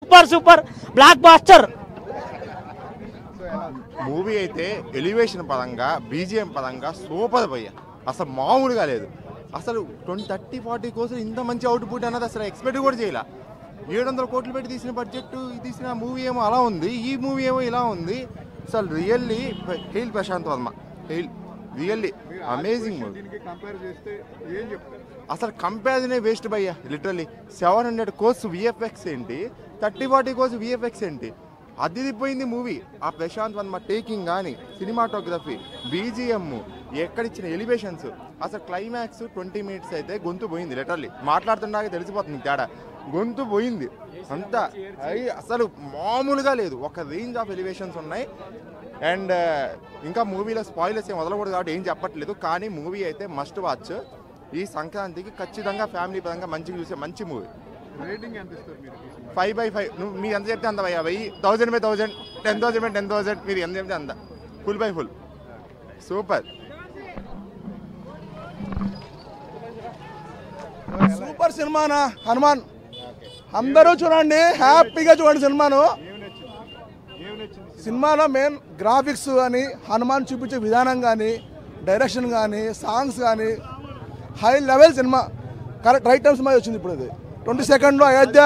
Super super blockbuster movie అయితే elevation పరంగా BGM పరంగా సూపర్ భయ్య, అసలు మామూలుగా లేదు. అసలు 30-40 కోసం ఇంత మంచి అవుట్పుట్ అన్నది అసలు ఎక్స్పెక్ట్ కూడా చేయాల. 700 కోట్లు పెట్టి తీసిన బడ్జెట్ తీసిన మూవీ ఏమో అలా ఉంది, ఈ మూవీ ఏమో ఇలా ఉంది. అసలు really hail Prasanth Varma, hail really amazing movie. అసలు కంపారిజనే వేస్ట్ భయ్య. లిటరల్లీ 700 కోర్స్ విఎఫ్ఎక్స్ ఏంటి, 30-40 కోర్స్ విఎఫ్ఎక్స్ ఏంటి, అదిరిపోయింది మూవీ. ఆ ప్రశాంత్ వర్మ టేకింగ్ కానీ, సినిమాటోగ్రఫీ, బీజిఎం, ఎక్కడిచ్చిన ఎలివేషన్స్, అసలు క్లైమాక్స్ 20 మినిట్స్ అయితే గొంతు పోయింది. లిటరల్లీ మాట్లాడుతుండగా తెలిసిపోతుంది తేడా, గొంతు పోయింది అంతా. అసలు మామూలుగా లేదు, ఒక రేంజ్ ఆఫ్ ఎలివేషన్స్ ఉన్నాయి. అండ్ ఇంకా మూవీలో స్పాయిలర్స్ ఏం వదలకూడదు కాబట్టి ఏం చెప్పట్లేదు, కానీ మూవీ అయితే మస్ట్ వాచ్. ఈ సంక్రాంతికి ఖచ్చితంగా ఫ్యామిలీ పరంగా మంచిగా చూసే మంచి మూవీ. 5/5. నువ్వు మీరు ఎంత చెప్తే అంత భయ్యా, 1000/1000, 10,000/10,000, మీరు ఎంత చెప్తే అంత, full by full super. Super సినిమానా హనుమాన్, అందరూ చూడండి, హ్యాపీగా చూడండి సినిమాను. సినిమాలో మెయిన్ గ్రాఫిక్స్ కానీ, హనుమాన్ చూపించే విధానం కానీ, డైరెక్షన్ కానీ, సాంగ్స్ కానీ high level cinema. Correct right time cinema వచ్చింది. ఇప్పుడు ఇది 22nd అయోధ్య